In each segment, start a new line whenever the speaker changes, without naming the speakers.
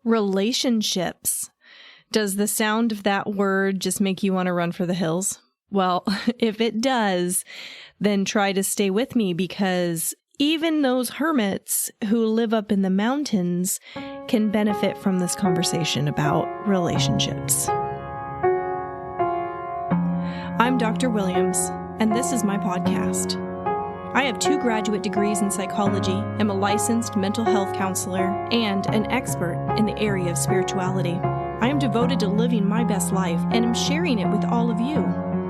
Relationships. Does the sound of that word just make you want to run for the hills? Well, if it does, then try to stay with me, because even those hermits who live up in the mountains can benefit from this conversation about relationships. I'm Dr. Williams, and this is my podcast. I have 2 graduate degrees in psychology, am a licensed mental health counselor, and an expert in the area of spirituality. I am devoted to living my best life and am sharing it with all of you.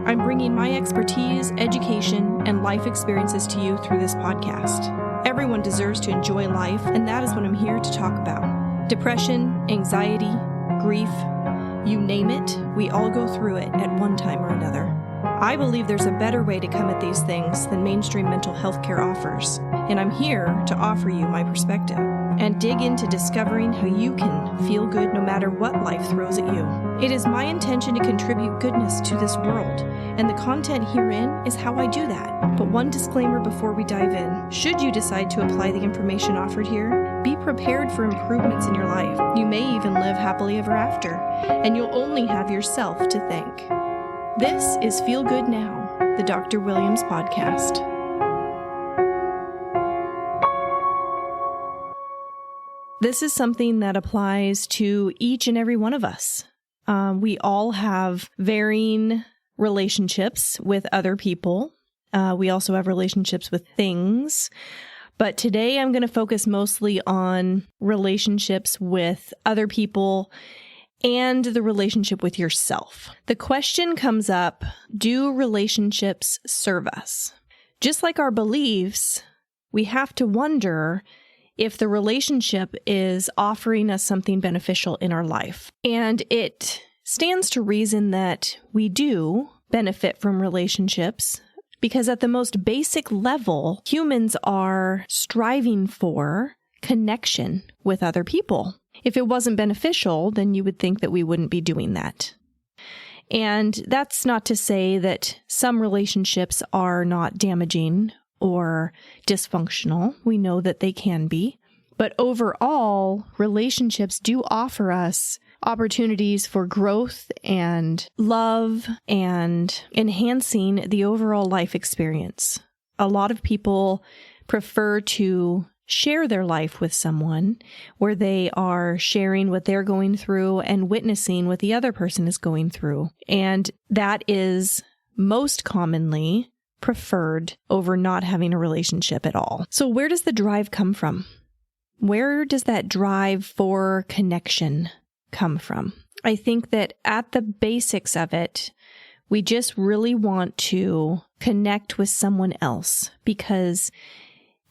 I'm bringing my expertise, education, and life experiences to you through this podcast. Everyone deserves to enjoy life, and that is what I'm here to talk about. Depression, anxiety, grief, you name it, we all go through it at one time or another. I believe there's a better way to come at these things than mainstream mental health care offers, and I'm here to offer you my perspective and dig into discovering how you can feel good no matter what life throws at you. It is my intention to contribute goodness to this world, and the content herein is how I do that. But one disclaimer before we dive in: should you decide to apply the information offered here, be prepared for improvements in your life. You may even live happily ever after, and you'll only have yourself to thank. This is Feel Good Now, the Dr. Williams podcast. This is something that applies to each and every one of us. We all have varying relationships with other people. We also have relationships with things. But today I'm going to focus mostly on relationships with other people and the relationship with yourself. The question comes up, do relationships serve us? Just like our beliefs, we have to wonder if the relationship is offering us something beneficial in our life. And it stands to reason that we do benefit from relationships, because at the most basic level, humans are striving for connection with other people. If it wasn't beneficial, then you would think that we wouldn't be doing that. And that's not to say that some relationships are not damaging or dysfunctional. We know that they can be. But overall, relationships do offer us opportunities for growth and love and enhancing the overall life experience. A lot of people prefer to share their life with someone where they are sharing what they're going through and witnessing what the other person is going through. And that is most commonly preferred over not having a relationship at all. So where does the drive come from? Where does that drive for connection come from? I think that at the basics of it, we just really want to connect with someone else because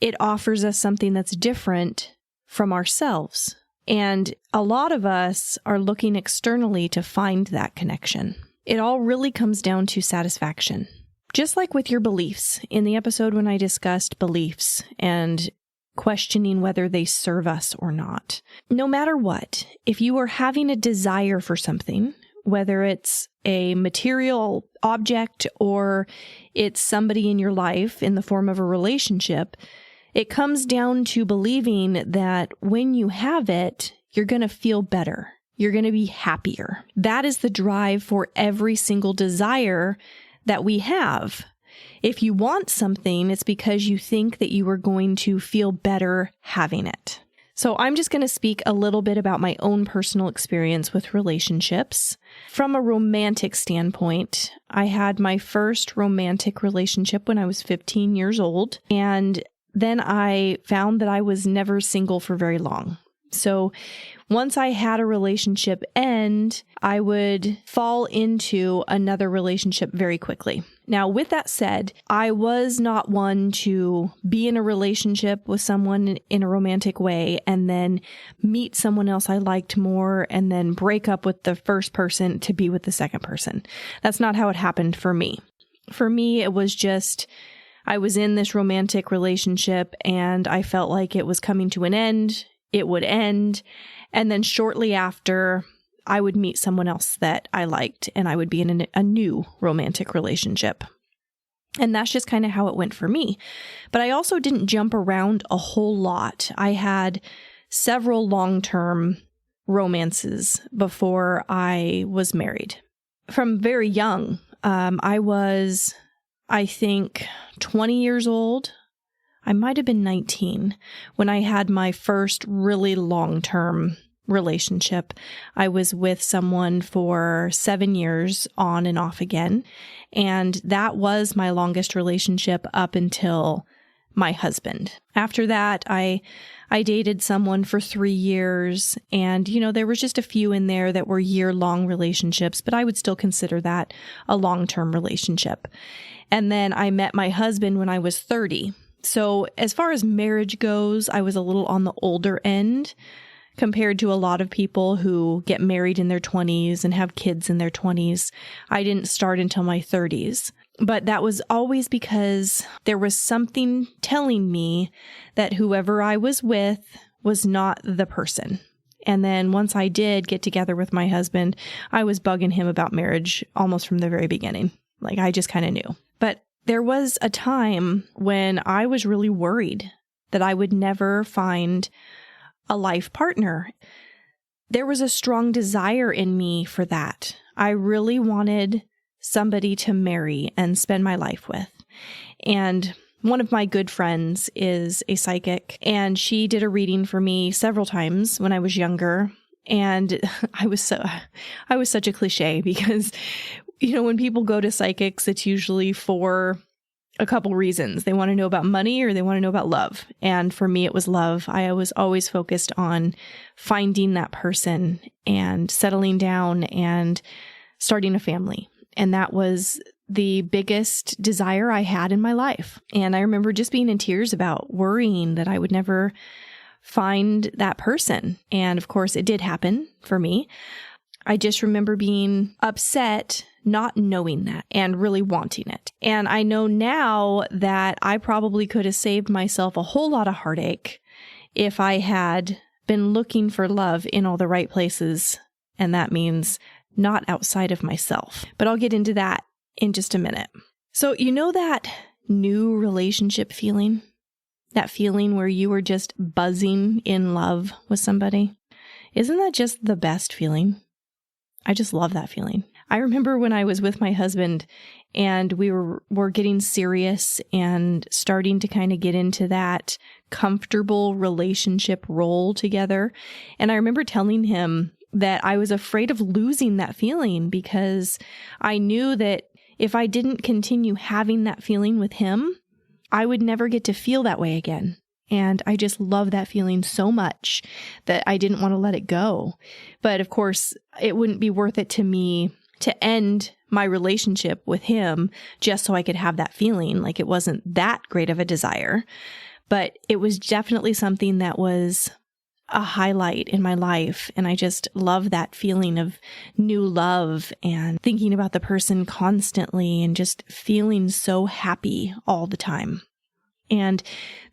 it offers us something that's different from ourselves. And a lot of us are looking externally to find that connection. It all really comes down to satisfaction. Just like with your beliefs, in the episode when I discussed beliefs and questioning whether they serve us or not. No matter what, if you are having a desire for something, whether it's a material object or it's somebody in your life in the form of a relationship, it comes down to believing that when you have it, you're going to feel better. You're going to be happier. That is the drive for every single desire that we have. If you want something, it's because you think that you are going to feel better having it. So I'm just going to speak a little bit about my own personal experience with relationships. From a romantic standpoint, I had my first romantic relationship when I was 15 years old, and then I found that I was never single for very long. So once I had a relationship end, I would fall into another relationship very quickly. Now, with that said, I was not one to be in a relationship with someone in a romantic way and then meet someone else I liked more and then break up with the first person to be with the second person. That's not how it happened for me. For me, it was just I was in this romantic relationship and I felt like it was coming to an end. It would end. And then shortly after, I would meet someone else that I liked and I would be in a new romantic relationship. And that's just kind of how it went for me. But I also didn't jump around a whole lot. I had several long-term romances before I was married. From very young, I was, I think, 20 years old. I might have been 19 when I had my first really long-term relationship. I was with someone for 7 years on and off again. And that was my longest relationship up until my husband. After that, I dated someone for 3 years. And, there was just a few in there that were year-long relationships, but I would still consider that a long-term relationship. And then I met my husband when I was 30. So as far as marriage goes, I was a little on the older end compared to a lot of people who get married in their 20s and have kids in their 20s. I didn't start until my 30s. But that was always because there was something telling me that whoever I was with was not the person. And then once I did get together with my husband, I was bugging him about marriage almost from the very beginning. Like, I just kind of knew. But there was a time when I was really worried that I would never find a life partner. There was a strong desire in me for that. I really wanted somebody to marry and spend my life with. And one of my good friends is a psychic, and she did a reading for me several times when I was younger. And I was such a cliche because, when people go to psychics, it's usually for a couple reasons. They want to know about money or they want to know about love. And for me, it was love. I was always focused on finding that person and settling down and starting a family. And that was the biggest desire I had in my life. And I remember just being in tears about worrying that I would never find that person. And of course, it did happen for me. I just remember being upset not knowing that and really wanting it. And I know now that I probably could have saved myself a whole lot of heartache if I had been looking for love in all the right places. And that means not outside of myself. But I'll get into that in just a minute. So that new relationship feeling? That feeling where you were just buzzing in love with somebody? Isn't that just the best feeling? I just love that feeling. I remember when I was with my husband and we were getting serious and starting to kind of get into that comfortable relationship role together. And I remember telling him that I was afraid of losing that feeling because I knew that if I didn't continue having that feeling with him, I would never get to feel that way again. And I just love that feeling so much that I didn't want to let it go. But of course, it wouldn't be worth it to me to end my relationship with him just so I could have that feeling. Like, it wasn't that great of a desire, but it was definitely something that was a highlight in my life. And I just love that feeling of new love and thinking about the person constantly and just feeling so happy all the time. And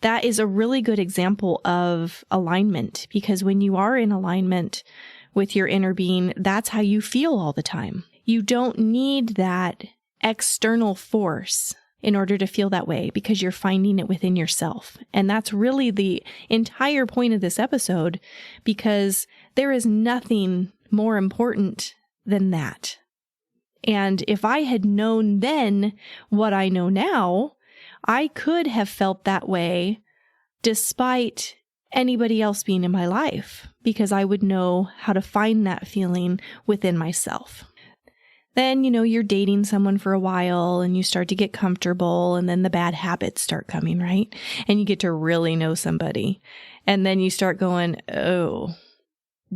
that is a really good example of alignment, because when you are in alignment with your inner being, that's how you feel all the time. You don't need that external force in order to feel that way, because you're finding it within yourself. And that's really the entire point of this episode, because there is nothing more important than that. And if I had known then what I know now, I could have felt that way despite anybody else being in my life, because I would know how to find that feeling within myself. Then, you're dating someone for a while and you start to get comfortable, and then the bad habits start coming, right? And you get to really know somebody. And then you start going, oh,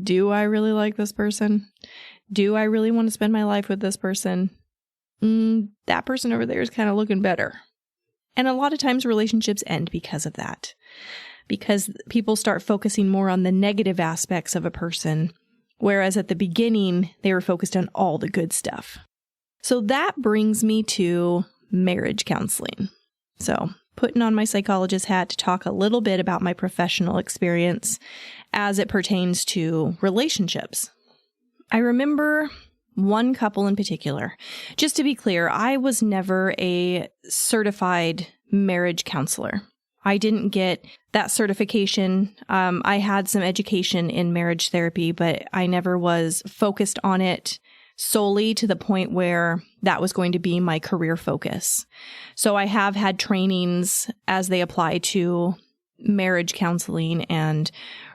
do I really like this person? Do I really want to spend my life with this person? That person over there is kind of looking better. And a lot of times relationships end because of that, because people start focusing more on the negative aspects of a person, whereas at the beginning, they were focused on all the good stuff. So that brings me to marriage counseling. So putting on my psychologist hat to talk a little bit about my professional experience as it pertains to relationships. I remember one couple in particular. Just to be clear, I was never a certified marriage counselor. I didn't get that certification. I had some education in marriage therapy, but I never was focused on it solely to the point where that was going to be my career focus. So I have had trainings as they apply to marriage counseling and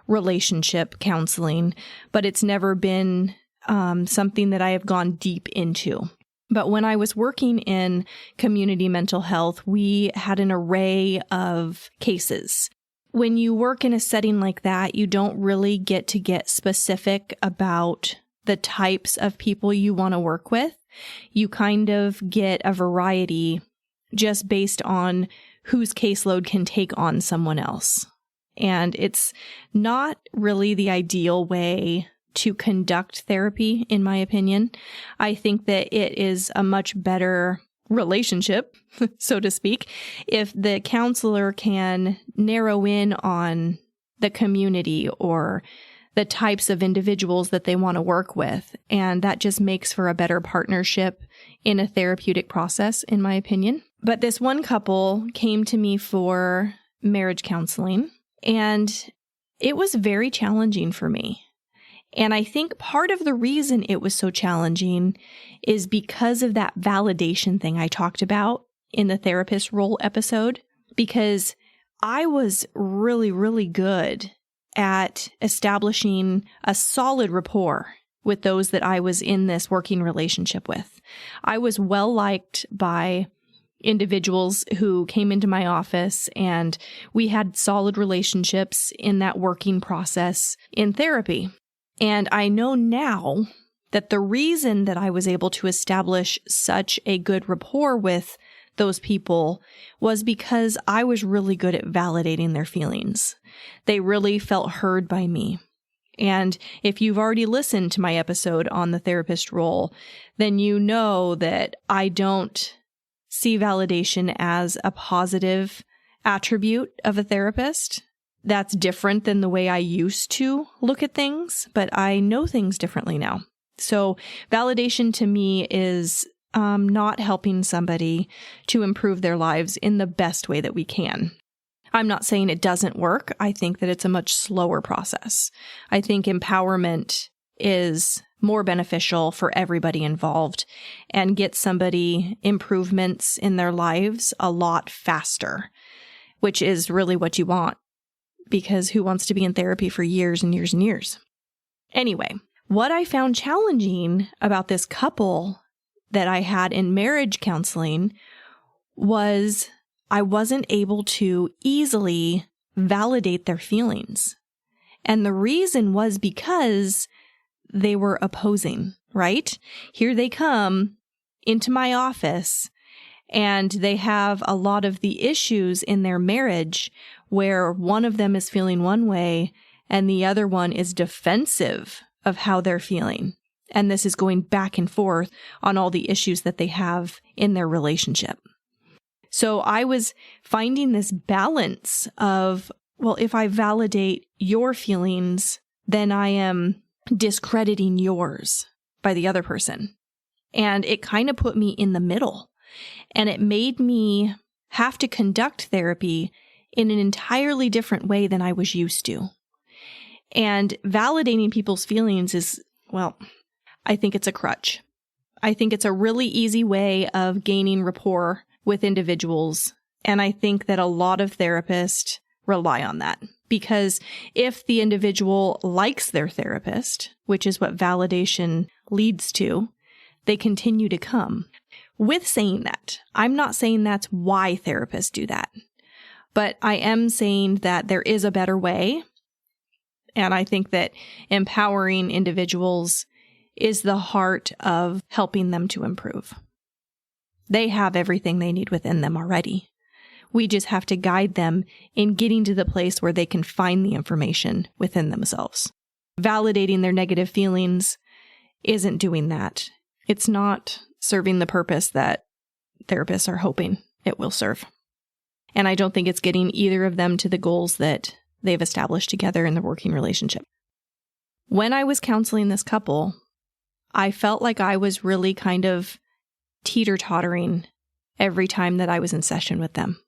relationship counseling, but it's never been something that I have gone deep into. But when I was working in community mental health, we had an array of cases. When you work in a setting like that, you don't really get specific about the types of people you want to work with. You kind of get a variety just based on whose caseload can take on someone else. And it's not really the ideal way to conduct therapy, in my opinion. I think that it is a much better relationship, so to speak, if the counselor can narrow in on the community or the types of individuals that they want to work with. And that just makes for a better partnership in a therapeutic process, in my opinion. But this one couple came to me for marriage counseling, and it was very challenging for me. And I think part of the reason it was so challenging is because of that validation thing I talked about in the therapist role episode, because I was really, really good at establishing a solid rapport with those that I was in this working relationship with. I was well liked by individuals who came into my office, and we had solid relationships in that working process in therapy. And I know now that the reason that I was able to establish such a good rapport with those people was because I was really good at validating their feelings. They really felt heard by me. And if you've already listened to my episode on the therapist role, then you know that I don't see validation as a positive attribute of a therapist. That's different than the way I used to look at things, but I know things differently now. So validation to me is not helping somebody to improve their lives in the best way that we can. I'm not saying it doesn't work. I think that it's a much slower process. I think empowerment is more beneficial for everybody involved and gets somebody improvements in their lives a lot faster, which is really what you want. Because who wants to be in therapy for years and years and years? Anyway, what I found challenging about this couple that I had in marriage counseling was I wasn't able to easily validate their feelings. And the reason was because they were opposing, right? Here they come into my office, and they have a lot of the issues in their marriage where one of them is feeling one way and the other one is defensive of how they're feeling. And this is going back and forth on all the issues that they have in their relationship. So I was finding this balance of, well, if I validate your feelings, then I am discrediting yours by the other person. And it kind of put me in the middle. And it made me have to conduct therapy in an entirely different way than I was used to. And validating people's feelings is, well, I think it's a crutch. I think it's a really easy way of gaining rapport with individuals. And I think that a lot of therapists rely on that. Because if the individual likes their therapist, which is what validation leads to, they continue to come. With saying that, I'm not saying that's why therapists do that, but I am saying that there is a better way. And I think that empowering individuals is the heart of helping them to improve. They have everything they need within them already. We just have to guide them in getting to the place where they can find the information within themselves. Validating their negative feelings isn't doing that. It's not serving the purpose that therapists are hoping it will serve. And I don't think it's getting either of them to the goals that they've established together in the working relationship. When I was counseling this couple, I felt like I was really kind of teeter-tottering every time that I was in session with them.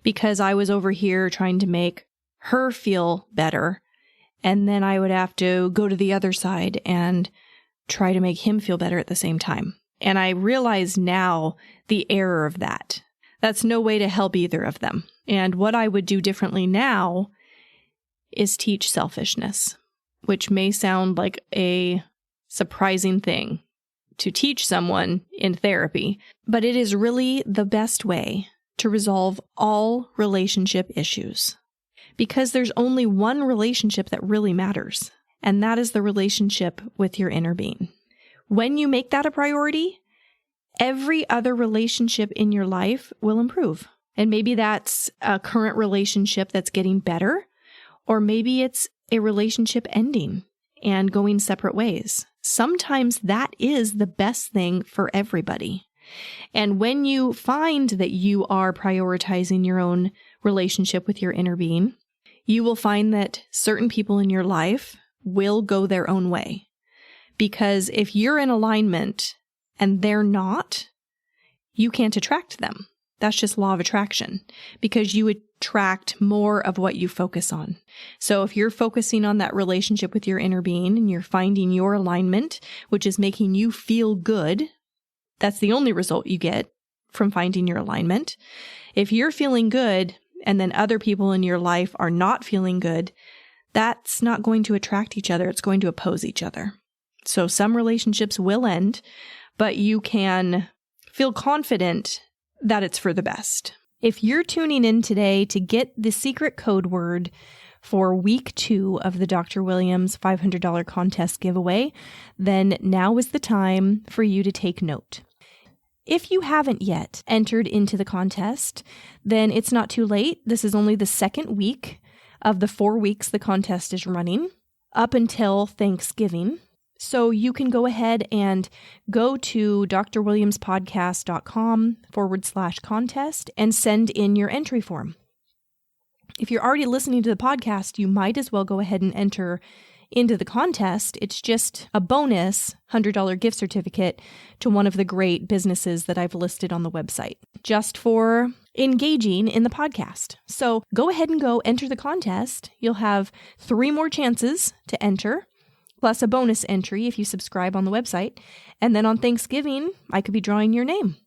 because I was over here trying to make her feel better. And then I would have to go to the other side and try to make him feel better at the same time. And I realize now the error of that. That's no way to help either of them. And what I would do differently now is teach selfishness, which may sound like a surprising thing to teach someone in therapy, but it is really the best way to resolve all relationship issues. Because there's only one relationship that really matters, and that is the relationship with your inner being. When you make that a priority, every other relationship in your life will improve. And maybe that's a current relationship that's getting better, or maybe it's a relationship ending and going separate ways. Sometimes that is the best thing for everybody. And when you find that you are prioritizing your own relationship with your inner being, you will find that certain people in your life will go their own way. Because if you're in alignment and they're not, you can't attract them. That's just law of attraction, because you attract more of what you focus on. So if you're focusing on that relationship with your inner being and you're finding your alignment, which is making you feel good, that's the only result you get from finding your alignment. If you're feeling good and then other people in your life are not feeling good, that's not going to attract each other. It's going to oppose each other. So some relationships will end, but you can feel confident that it's for the best. If you're tuning in today to get the secret code word for week 2 of the Dr. Williams $500 contest giveaway, then now is the time for you to take note. If you haven't yet entered into the contest, then it's not too late. This is only the second week of the 4 weeks the contest is running up until Thanksgiving. So you can go ahead and go to drwilliamspodcast.com/contest and send in your entry form. If you're already listening to the podcast, you might as well go ahead and enter into the contest. It's just a bonus $100 gift certificate to one of the great businesses that I've listed on the website, just for engaging in the podcast. So go ahead and go enter the contest. You'll have 3 more chances to enter, plus a bonus entry if you subscribe on the website. And then on Thanksgiving, I could be drawing your name.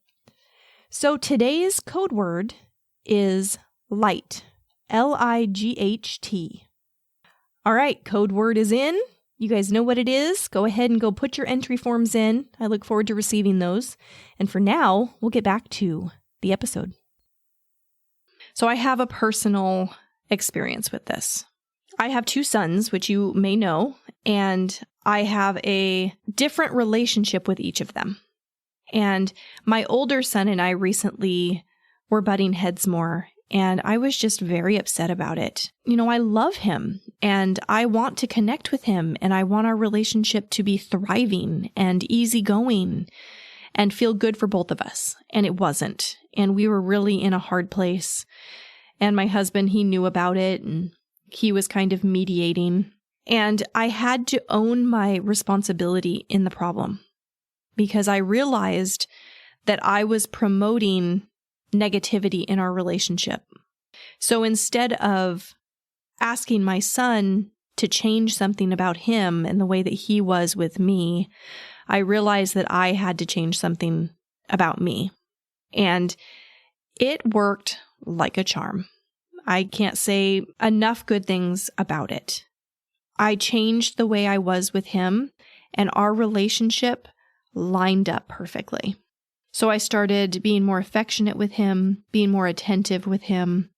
So today's code word is light, L-I-G-H-T. All right, code word is in. You guys know what it is. Go ahead and go put your entry forms in. I look forward to receiving those. And for now, we'll get back to the episode. So I have a personal experience with this. I have 2 sons, which you may know, and I have a different relationship with each of them. And my older son and I recently were butting heads more, and I was just very upset about it. You know, I love him, and I want to connect with him, and I want our relationship to be thriving and easygoing and feel good for both of us. And it wasn't. And we were really in a hard place. And my husband, he knew about it, and he was kind of mediating. And I had to own my responsibility in the problem, because I realized that I was promoting negativity in our relationship. So instead of asking my son to change something about him and the way that he was with me, I realized that I had to change something about me. And it worked like a charm. I can't say enough good things about it. I changed the way I was with him, and our relationship lined up perfectly. So I started being more affectionate with him, being more attentive with him,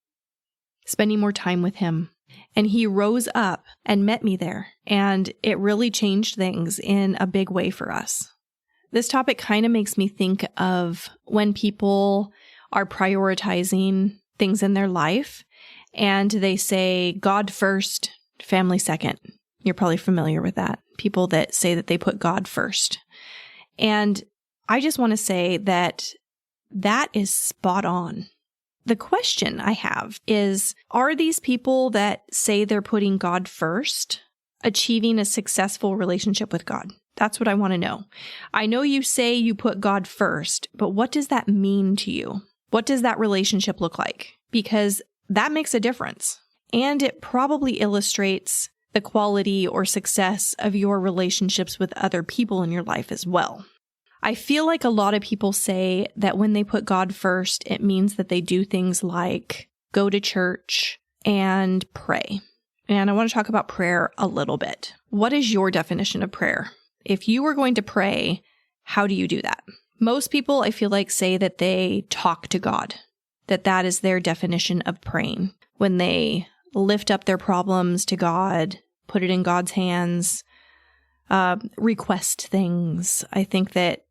spending more time with him. And he rose up and met me there, and it really changed things in a big way for us. This topic kind of makes me think of when people are prioritizing things in their life, and they say, God first, family second. You're probably familiar with that. People that say that they put God first. And I just want to say that that is spot on. The question I have is, are these people that say they're putting God first achieving a successful relationship with God? That's what I want to know. I know you say you put God first, but what does that mean to you? What does that relationship look like? because that makes a difference. And it probably illustrates the quality or success of your relationships with other people in your life as well. I feel like a lot of people say that when they put God first, it means that they do things like go to church and pray. And I want to talk about prayer a little bit. What is your definition of prayer? If you were going to pray, how do you do that? Most people, I feel like, say that they talk to God, that is their definition of praying. When they lift up their problems to God, put it in God's hands, request things. I think that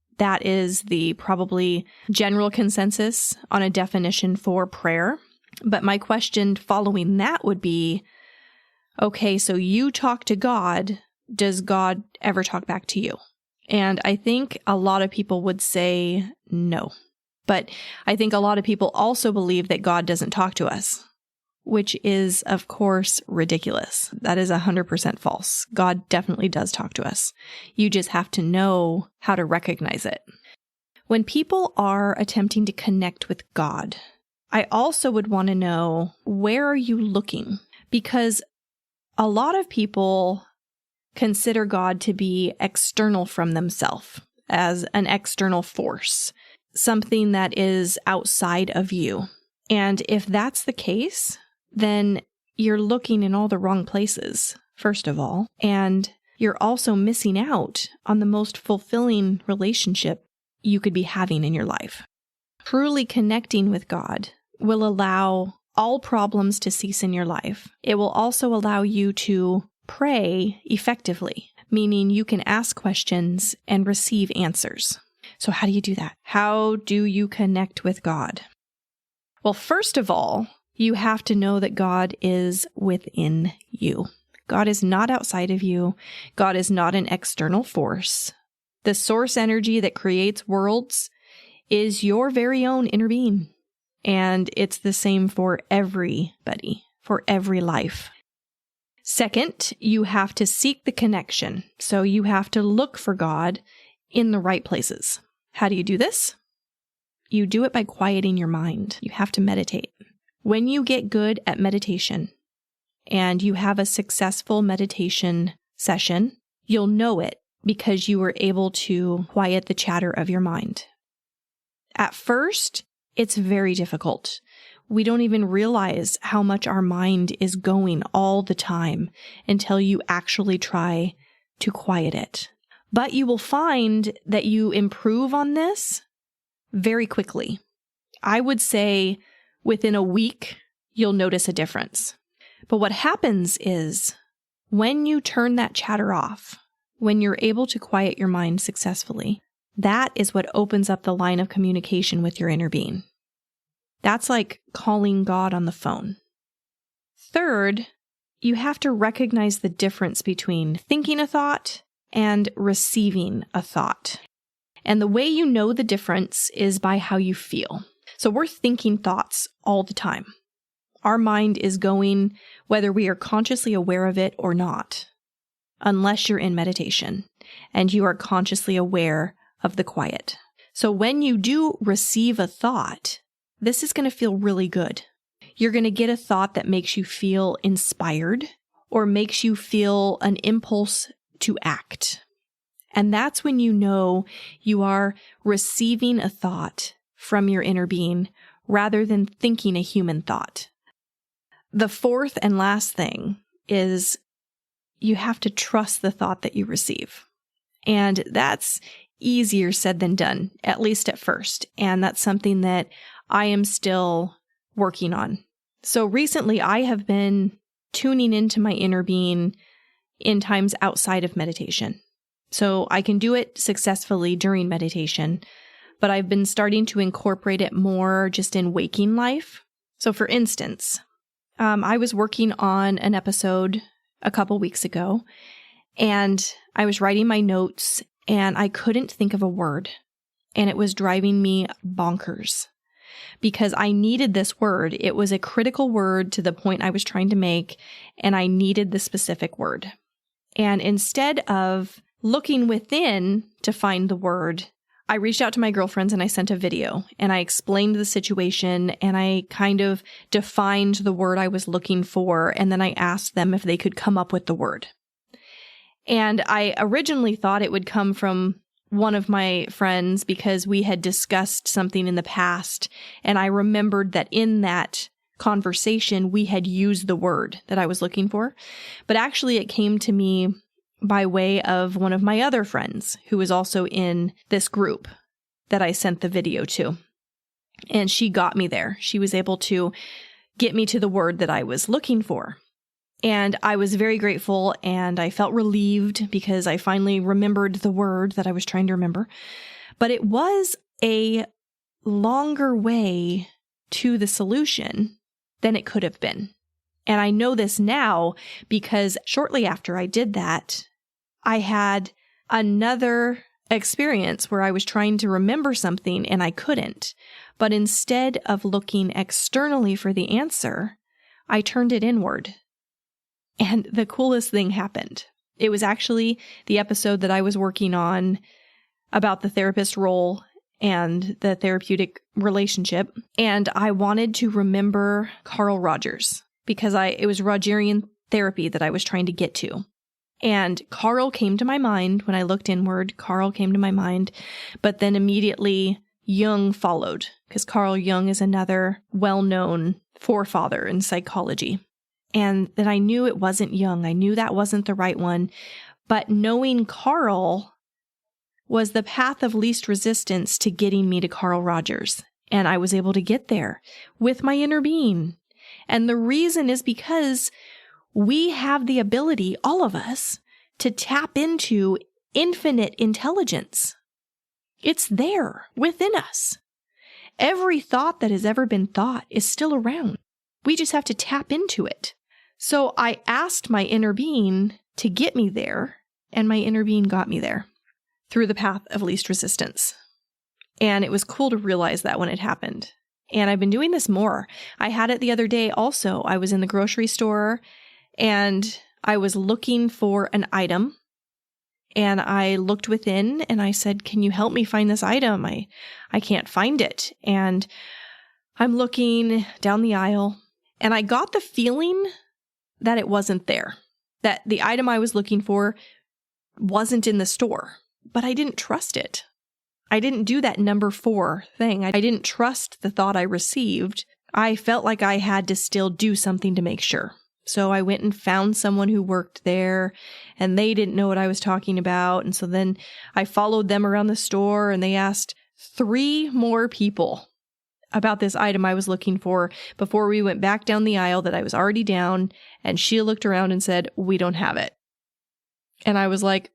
is the probably general consensus on a definition for prayer. But my question following that would be, okay, so you talk to God. Does God ever talk back to you? And I think a lot of people would say no. But I think a lot of people also believe that God doesn't talk to us, which is, of course, ridiculous. That is 100% false. God definitely does talk to us. You just have to know how to recognize it. When people are attempting to connect with God, I also would want to know, where are you looking? Because a lot of people consider God to be external from themselves, as an external force, something that is outside of you. And if that's the case, then you're looking in all the wrong places, first of all, and you're also missing out on the most fulfilling relationship you could be having in your life. Truly connecting with God will allow all problems to cease in your life. It will also allow you to pray effectively, meaning you can ask questions and receive answers. So how do you do that? How do you connect with God? Well, first of all, you have to know that God is within you. God is not outside of you. God is not an external force. The source energy that creates worlds is your very own inner being. And it's the same for everybody, for every life. Second, you have to seek the connection. So you have to look for God in the right places. How do you do this? You do it by quieting your mind. You have to meditate. When you get good at meditation and you have a successful meditation session, you'll know it because you were able to quiet the chatter of your mind. At first, it's very difficult. We don't even realize how much our mind is going all the time until you actually try to quiet it. But you will find that you improve on this very quickly. I would say within a week, you'll notice a difference. But what happens is when you turn that chatter off, when you're able to quiet your mind successfully, that is what opens up the line of communication with your inner being. That's like calling God on the phone. Third, you have to recognize the difference between thinking a thought and receiving a thought. And the way you know the difference is by how you feel. So we're thinking thoughts all the time. Our mind is going whether we are consciously aware of it or not, unless you're in meditation and you are consciously aware of the quiet. So when you do receive a thought, this is going to feel really good. You're going to get a thought that makes you feel inspired or makes you feel an impulse to act. And that's when you know you are receiving a thought from your inner being rather than thinking a human thought. The fourth and last thing is you have to trust the thought that you receive. And that's easier said than done, at least at first. And that's something that I am still working on. So recently I have been tuning into my inner being in times outside of meditation. So I can do it successfully during meditation, but I've been starting to incorporate it more just in waking life. So for instance, I was working on an episode a couple weeks ago, and I was writing my notes, and I couldn't think of a word, and it was driving me bonkers because I needed this word. It was a critical word to the point I was trying to make, and I needed the specific word. And instead of looking within to find the word, I reached out to my girlfriends and I sent a video and I explained the situation and I kind of defined the word I was looking for. And then I asked them if they could come up with the word. And I originally thought it would come from one of my friends because we had discussed something in the past. And I remembered that in that conversation, we had used the word that I was looking for. But actually, it came to me by way of one of my other friends who was also in this group that I sent the video to. And she got me there. She was able to get me to the word that I was looking for. And I was very grateful and I felt relieved because I finally remembered the word that I was trying to remember. But it was a longer way to the solution than it could have been. And I know this now because shortly after I did that, I had another experience where I was trying to remember something and I couldn't. But instead of looking externally for the answer, I turned it inward. And the coolest thing happened. It was actually the episode that I was working on about the therapist role and the therapeutic relationship. And I wanted to remember Carl Rogers because it was Rogerian therapy that I was trying to get to. And Carl came to my mind when I looked inward. Carl came to my mind, but then immediately Jung followed because Carl Jung is another well-known forefather in psychology. And then I knew it wasn't Jung. I knew that wasn't the right one. But knowing Carl was the path of least resistance to getting me to Carl Rogers. And I was able to get there with my inner being. And the reason is because we have the ability, all of us, to tap into infinite intelligence. It's there within us. Every thought that has ever been thought is still around. We just have to tap into it. So I asked my inner being to get me there, and my inner being got me there through the path of least resistance. And it was cool to realize that when it happened. And I've been doing this more. I had it the other day also. I was in the grocery store and I was looking for an item. And I looked within and I said, can you help me find this item? I can't find it. And I'm looking down the aisle and I got the feeling that it wasn't there, that the item I was looking for wasn't in the store, but I didn't trust it. I didn't do that number 4 thing. I didn't trust the thought I received. I felt like I had to still do something to make sure. So I went and found someone who worked there and they didn't know what I was talking about. And so then I followed them around the store and they asked 3 more people about this item I was looking for before we went back down the aisle that I was already down. And she looked around and said, we don't have it. And I was like,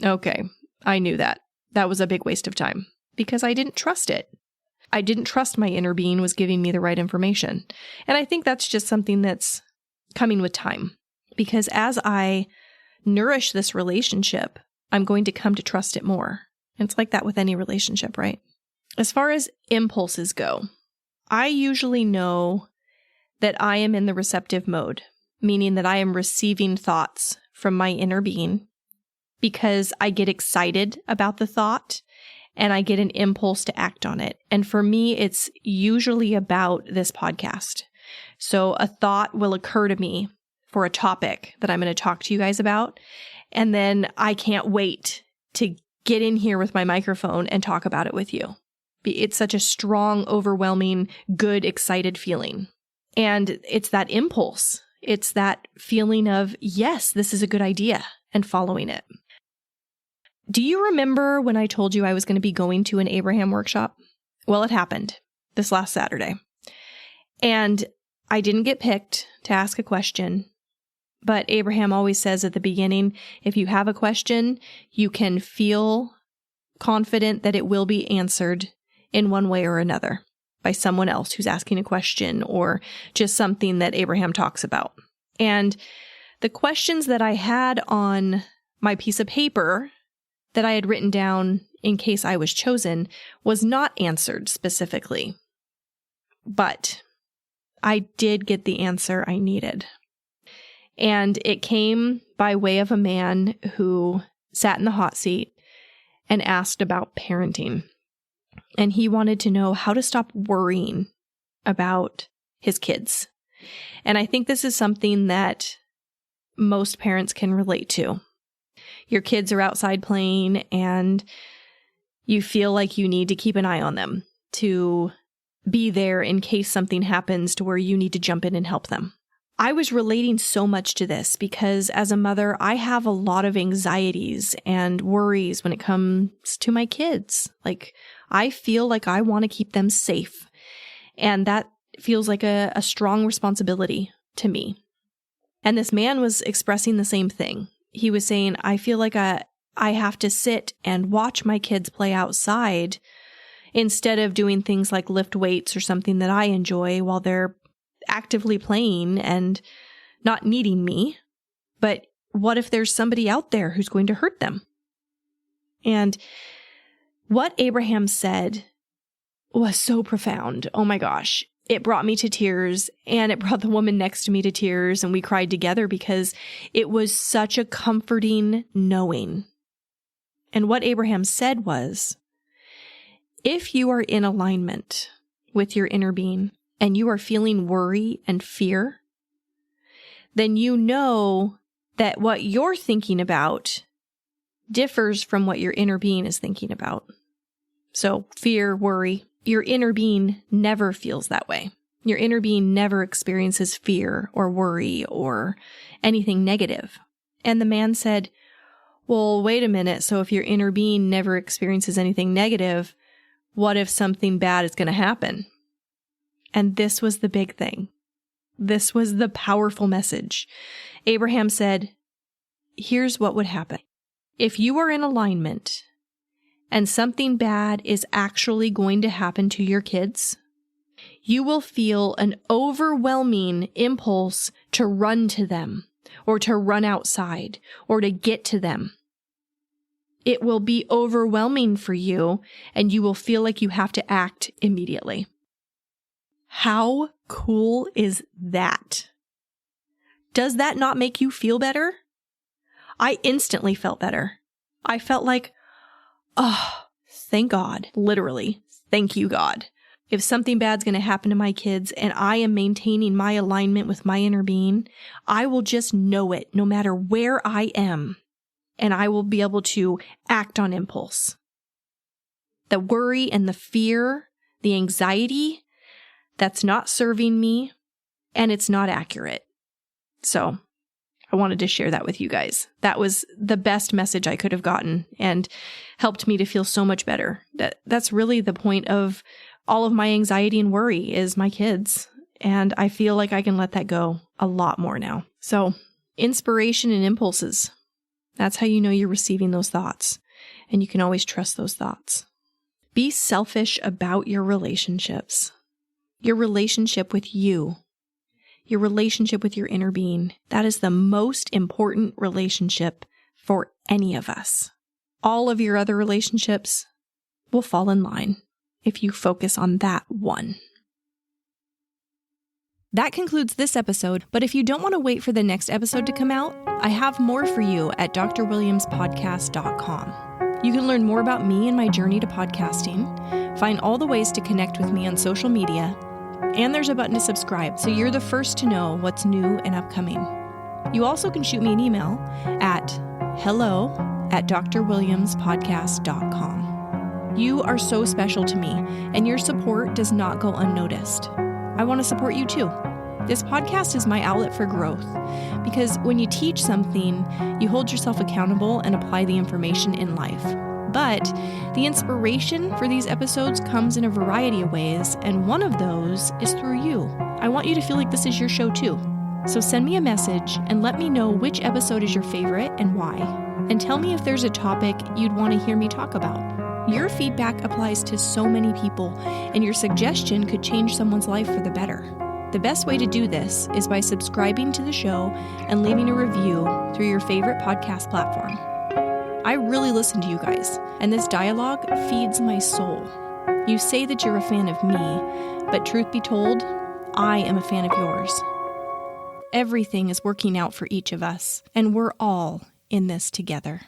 okay, I knew that. That was a big waste of time because I didn't trust it. I didn't trust my inner being was giving me the right information. And I think that's just something that's coming with time because as I nourish this relationship, I'm going to come to trust it more. And it's like that with any relationship, right? As far as impulses go, I usually know that I am in the receptive mode, meaning that I am receiving thoughts from my inner being because I get excited about the thought and I get an impulse to act on it. And for me, it's usually about this podcast. So a thought will occur to me for a topic that I'm going to talk to you guys about. And then I can't wait to get in here with my microphone and talk about it with you. It's such a strong, overwhelming, good, excited feeling. And it's that impulse. It's that feeling of, yes, this is a good idea, and following it. Do you remember when I told you I was going to be going to an Abraham workshop? Well, it happened this last Saturday. And I didn't get picked to ask a question. But Abraham always says at the beginning, if you have a question, you can feel confident that it will be answered in one way or another by someone else who's asking a question or just something that Abraham talks about. And the questions that I had on my piece of paper that I had written down in case I was chosen was not answered specifically. But I did get the answer I needed. And it came by way of a man who sat in the hot seat and asked about parenting. And he wanted to know how to stop worrying about his kids. And I think this is something that most parents can relate to. Your kids are outside playing and you feel like you need to keep an eye on them, to be there in case something happens to where you need to jump in and help them. I was relating so much to this because as a mother, I have a lot of anxieties and worries when it comes to my kids. Like, I feel like I want to keep them safe. And that feels like a strong responsibility to me. And this man was expressing the same thing. He was saying, I feel like I have to sit and watch my kids play outside instead of doing things like lift weights or something that I enjoy while they're actively playing and not needing me. But what if there's somebody out there who's going to hurt them? And what Abraham said was so profound. Oh my gosh. It brought me to tears, and it brought the woman next to me to tears, and we cried together because it was such a comforting knowing. And what Abraham said was, if you are in alignment with your inner being and you are feeling worry and fear, then you know that what you're thinking about differs from what your inner being is thinking about. So fear, worry, your inner being never feels that way. Your inner being never experiences fear or worry or anything negative. And the man said, well, wait a minute. So if your inner being never experiences anything negative, what if something bad is going to happen? And this was the big thing. This was the powerful message. Abraham said, here's what would happen. If you are in alignment and something bad is actually going to happen to your kids, you will feel an overwhelming impulse to run to them or to run outside or to get to them. It will be overwhelming for you and you will feel like you have to act immediately. How cool is that? Does that not make you feel better? I instantly felt better. I felt like, oh, thank God. Literally, thank you, God. If something bad's going to happen to my kids and I am maintaining my alignment with my inner being, I will just know it no matter where I am, and I will be able to act on impulse. The worry and the fear, the anxiety, that's not serving me, and it's not accurate. So I wanted to share that with you guys. That was the best message I could have gotten and helped me to feel so much better. That's really the point of all of my anxiety and worry is my kids. And I feel like I can let that go a lot more now. So inspiration and impulses. That's how you know you're receiving those thoughts. And you can always trust those thoughts. Be selfish about your relationships. Your relationship with you. Your relationship with your inner being. That is the most important relationship for any of us. All of your other relationships will fall in line if you focus on that one. That concludes this episode, but if you don't want to wait for the next episode to come out, I have more for you at drwilliamspodcast.com. You can learn more about me and my journey to podcasting, find all the ways to connect with me on social media, and there's a button to subscribe so you're the first to know what's new and upcoming. You also can shoot me an email at hello@drwilliamspodcast.com. You are so special to me, and your support does not go unnoticed. I want to support you too. This podcast is my outlet for growth because when you teach something, you hold yourself accountable and apply the information in life. But the inspiration for these episodes comes in a variety of ways, and one of those is through you. I want you to feel like this is your show too. So send me a message and let me know which episode is your favorite and why. And tell me if there's a topic you'd want to hear me talk about. Your feedback applies to so many people, and your suggestion could change someone's life for the better. The best way to do this is by subscribing to the show and leaving a review through your favorite podcast platform. I really listen to you guys, and this dialogue feeds my soul. You say that you're a fan of me, but truth be told, I am a fan of yours. Everything is working out for each of us, and we're all in this together.